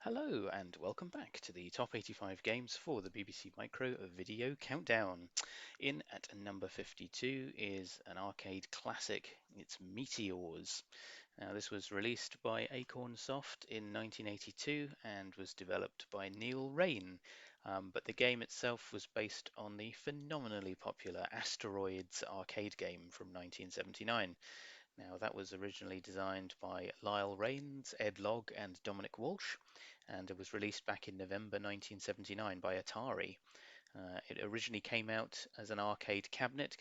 Hello and welcome back to the top 85 games for the BBC Micro Video Countdown. In at number 52 is an arcade classic. It's Meteors. Now, this was released by Acornsoft in 1982 and was developed by Neil Rain. But the game itself was based on the phenomenally popular Asteroids arcade game from 1979. Now, that was originally designed by Lyle Rains, Ed Logg, and Dominic Walsh, and it was released back in November 1979 by Atari. It originally came out as an arcade cabinet,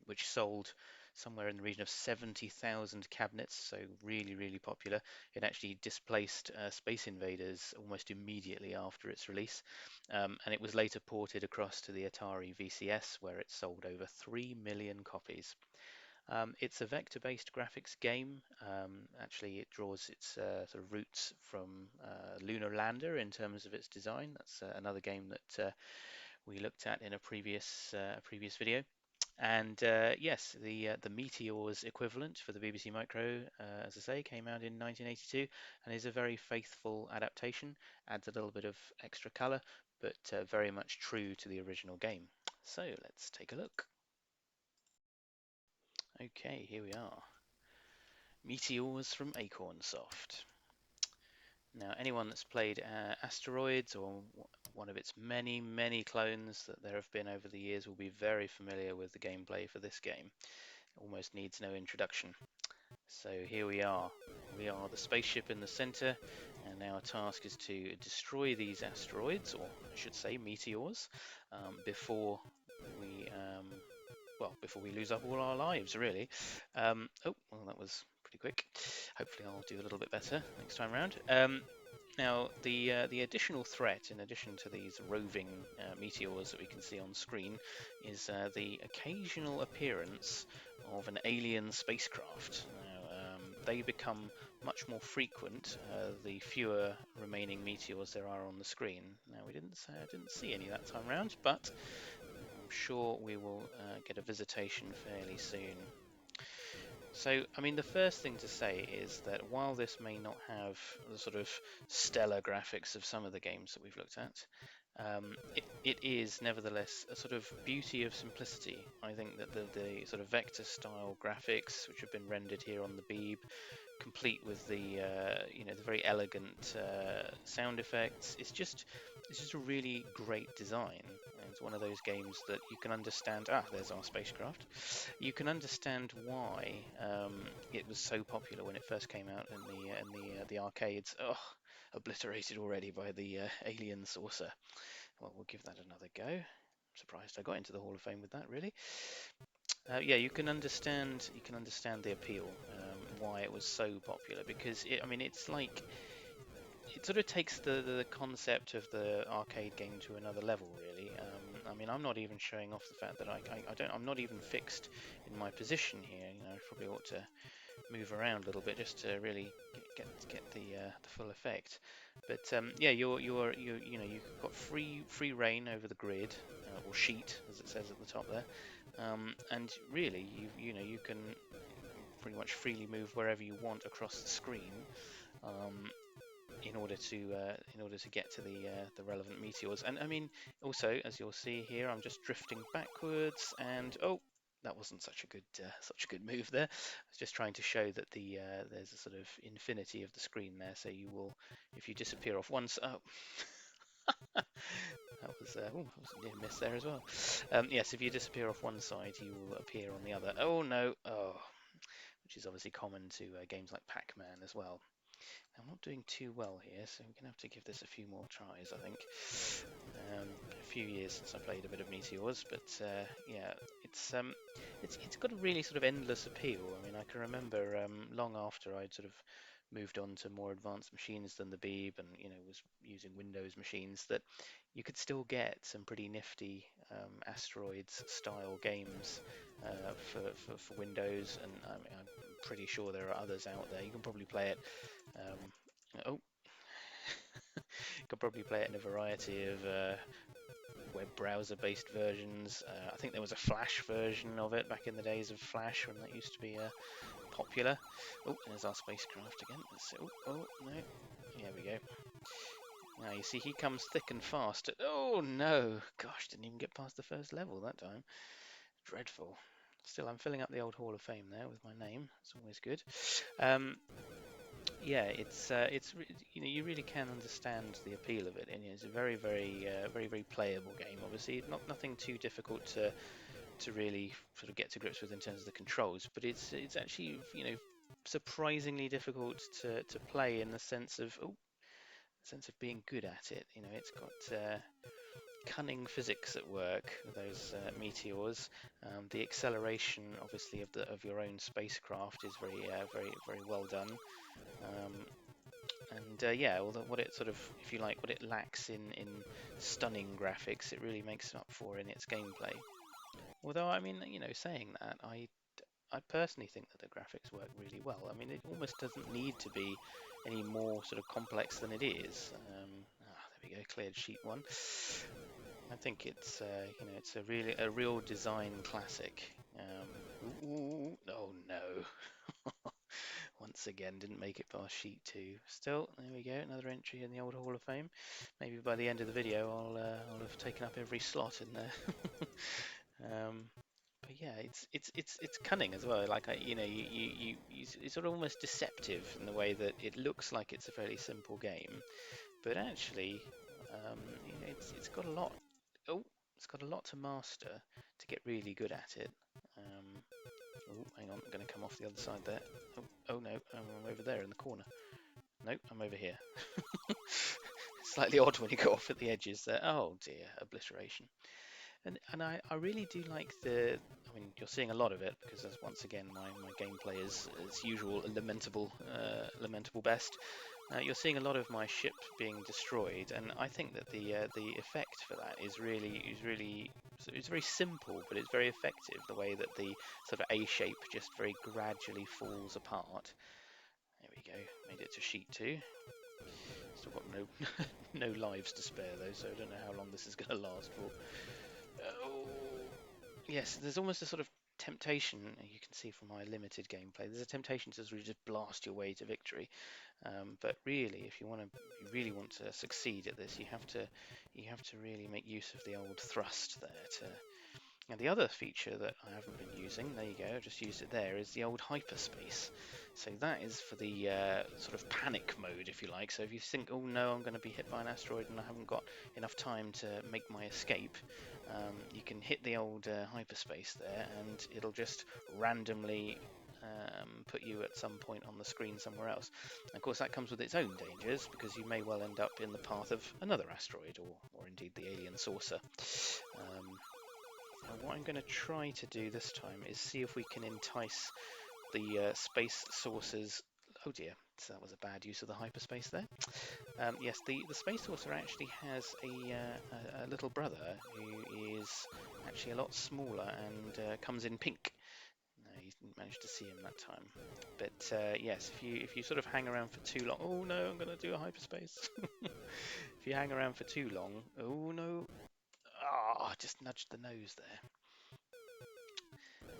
which sold somewhere in the region of 70,000 cabinets, so really, really popular. It actually displaced Space Invaders almost immediately after its release, and it was later ported across to the Atari VCS, where it sold over 3 million copies. It's a vector-based graphics game. Actually, it draws its sort of roots from Lunar Lander in terms of its design. That's another game that we looked at in a previous video. And yes, the Meteors equivalent for the BBC Micro, as I say, came out in 1982 and is a very faithful adaptation. Adds a little bit of extra color, but very much true to the original game. So let's take a look. Okay, here we are. Meteors from Acornsoft. Now, anyone that's played Asteroids or one of its many, many clones that there have been over the years will be very familiar with the gameplay for this game. It almost needs no introduction. So here we are. We are the spaceship in the center, and our task is to destroy these asteroids, or I should say meteors, before we before we lose up all our lives, really. Oh, well, that was pretty quick. Hopefully, I'll do a little bit better next time around. Now, the additional threat, in addition to these roving meteors that we can see on screen, is the occasional appearance of an alien spacecraft. Now, they become much more frequent the fewer remaining meteors there are on the screen. Now, we didn't see any that time around, but I'm sure we will get a visitation fairly soon. So, I mean, the first thing to say is that while this may not have the sort of stellar graphics of some of the games that we've looked at, it is nevertheless a sort of beauty of simplicity. I think that the sort of vector style graphics, which have been rendered here on the Beeb, complete with the the very elegant sound effects, it's just a really great design. It's one of those games that you can understand. Ah, there's our spacecraft. You can understand why it was so popular when it first came out in the arcades. Oh, obliterated already by the alien saucer. Well, we'll give that another go. I'm surprised I got into the Hall of Fame with that, really. Yeah, you can understand the appeal, why it was so popular, because I mean, it's like it sort of takes the concept of the arcade game to another level, really. I mean, I'm not even showing off the fact that I'm not even fixed in my position here. You know, I probably ought to move around a little bit just to really get the full effect. But yeah, you've got free reign over the grid or sheet, as it says at the top there, and really you can pretty much freely move wherever you want across the screen. In order to get to the relevant meteors. And I mean, also, as you'll see here, I'm just drifting backwards, and oh, that wasn't such a good move there. I was just trying to show that there's a sort of infinity of the screen there. So you will, if you disappear off one side, that was that was a near miss there as well. Yes, if you disappear off one side, you will appear on the other. Oh no, oh, which is obviously common to games like Pac-Man as well. I'm not doing too well here, so we're going to have to give this a few more tries, I think. A few years since I played a bit of Meteors, but yeah, it's got a really sort of endless appeal. I mean, I can remember long after I'd sort of moved on to more advanced machines than the Beeb, and was using Windows machines, that you could still get some pretty nifty Asteroids style games for Windows, and I mean, I'm pretty sure there are others out there. You can probably play it. Oh, you can probably play it in a variety of web browser-based versions. I think there was a Flash version of it back in the days of Flash when that used to be popular. Oh, there's our spacecraft again. Let's see. Oh, no. Here we go. Now you see he comes thick and fast. Oh no! Gosh, didn't even get past the first level that time. Dreadful. Still, I'm filling up the old Hall of Fame there with my name. It's always good. Yeah, you really can understand the appeal of it, and it's a very playable game. Obviously, nothing too difficult to really sort of get to grips with in terms of the controls, but it's actually surprisingly difficult to play in the sense of being good at it. It's got cunning physics at work. Those meteors, the acceleration, obviously, of your own spacecraft is very well done. Yeah, although what it sort of, if you like, what it lacks in stunning graphics, it really makes up for in its gameplay. Although, I mean, saying that, I personally think that the graphics work really well. I mean, it almost doesn't need to be any more sort of complex than it is. There we go, cleared sheet one. I think it's a real design classic. Oh no. Once again, didn't make it past sheet two. Still, there we go, another entry in the old Hall of Fame. Maybe by the end of the video, I'll have taken up every slot in there. But yeah, it's cunning as well. Like it's sort of almost deceptive in the way that it looks like it's a fairly simple game, but actually, it's got a lot. Oh, it's got a lot to master to get really good at it. Oh, hang on, I'm going to come off the other side there. Oh no, I'm over there in the corner. Nope, I'm over here. Slightly odd when you go off at the edges there. Oh dear, obliteration. And I really do like I mean, you're seeing a lot of it because once again my gameplay is as usual lamentable best. You're seeing a lot of my ship being destroyed, and I think that the effect for that is really it's very simple, but it's very effective. The way that the sort of A shape just very gradually falls apart. There we go, made it to sheet two. Still got no lives to spare though, so I don't know how long this is going to last for. Oh, yes, there's almost a sort of temptation, you can see from my limited gameplay, there's a temptation to sort of just blast your way to victory. But really, if you really want to succeed at this, you have to really make use of the old thrust there. Now the other feature that I haven't been using, there you go, I just used it there, is the old hyperspace. So that is for the sort of panic mode, if you like. So if you think, oh no, I'm going to be hit by an asteroid and I haven't got enough time to make my escape, you can hit the old hyperspace there and it'll just randomly put you at some point on the screen somewhere else. And of course that comes with its own dangers, because you may well end up in the path of another asteroid or indeed the alien saucer. What I'm going to try to do this time is see if we can entice the space saucers. Oh dear, so that was a bad use of the hyperspace there. Yes, the space saucer actually has a little brother who is actually a lot smaller and comes in pink. No, you didn't manage to see him that time. But yes, if you sort of hang around for too long. Oh no, I'm going to do a hyperspace. If you hang around for too long. Oh no. Ah, just nudged the nose there.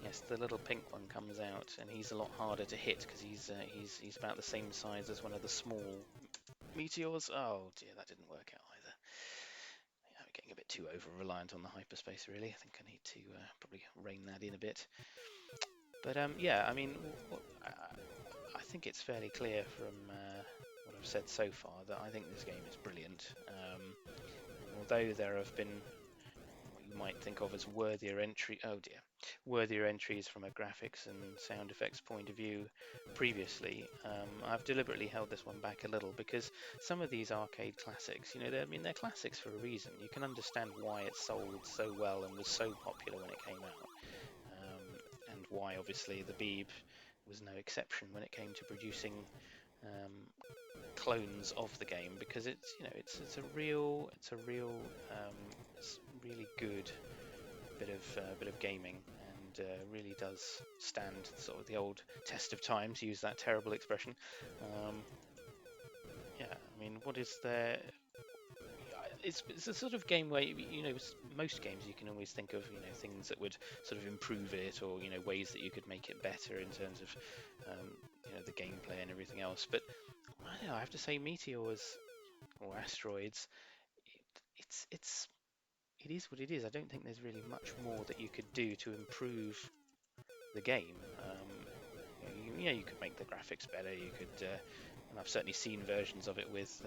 Yes, the little pink one comes out, and he's a lot harder to hit because he's about the same size as one of the small meteors. Oh dear, that didn't work out either. Yeah, I'm getting a bit too over-reliant on the hyperspace, really. I think I need to probably rein that in a bit. But yeah, I mean, I think it's fairly clear from what I've said so far that I think this game is brilliant. Although there have been what you might think of as worthier entries from a graphics and sound effects point of view previously, I've deliberately held this one back a little because some of these arcade classics, they're classics for a reason. You can understand why it sold so well and was so popular when it came out, and why obviously the Beeb was no exception when it came to producing clones of the game, because it's really good bit of gaming, and really does stand sort of the old test of time, to use that terrible expression. Yeah, I mean, what is there? It's a sort of game where most games you can always think of things that would sort of improve it, or ways that you could make it better in terms of the gameplay and everything else. But I don't know, I have to say Meteors or Asteroids, it is what it is. I don't think there's really much more that you could do to improve the game. Yeah, you could make the graphics better. You could, and I've certainly seen versions of it with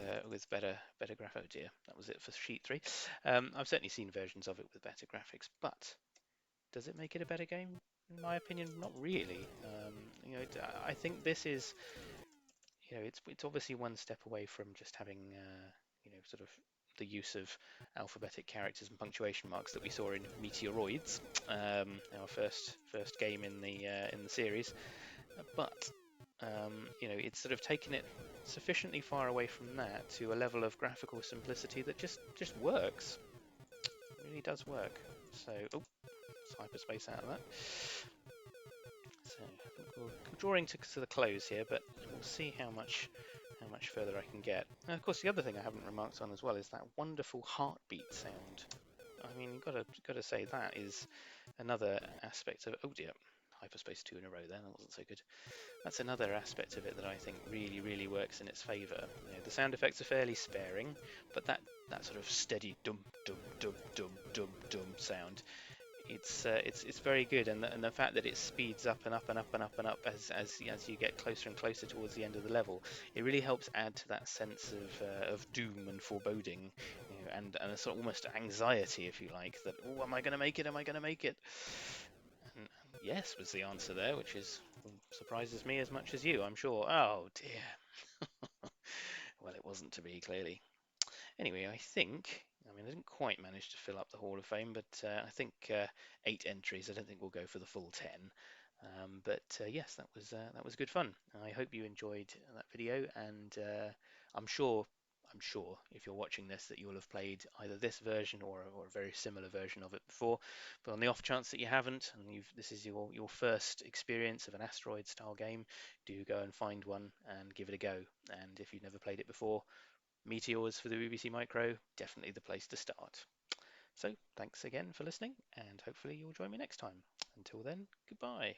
better graphics. Oh dear, that was it for sheet 3. I've certainly seen versions of it with better graphics, but does it make it a better game? In my opinion, not really. I think this is, it's obviously one step away from just having, sort of the use of alphabetic characters and punctuation marks that we saw in Meteoroids, our first game in the series. But it's sort of taken it sufficiently far away from that to a level of graphical simplicity that just works. It really does work. So, oh, it's hyperspace out of that. So I think we're drawing to the close here, but we'll see how much further I can get. And of course, the other thing I haven't remarked on as well is that wonderful heartbeat sound. I mean, you've got to say that is another aspect of. Oh dear, hyperspace 2 in a row there. That wasn't so good. That's another aspect of it that I think really works in its favour. The sound effects are fairly sparing, but that sort of steady dum dum dum dum dum dum sound, it's very good, and the fact that it speeds up and up and up and up and up as you get closer and closer towards the end of the level, it really helps add to that sense of doom and foreboding, and a sort of almost anxiety, if you like, that, oh, am I going to make it? Am I going to make it? And yes was the answer there, which is surprises me as much as you, I'm sure. Oh dear. Well, it wasn't to be, clearly. Anyway, I mean, I didn't quite manage to fill up the Hall of Fame, but I think 8 entries. I don't think we'll go for the full 10. But yes, that was good fun. I hope you enjoyed that video, and I'm sure if you're watching this that you'll have played either this version or a very similar version of it before. But on the off chance that you haven't, and this is your first experience of an asteroid style game, do go and find one and give it a go. And if you've never played it before, Meteors for the BBC Micro, definitely the place to start. So thanks again for listening, and hopefully you'll join me next time. Until then, goodbye.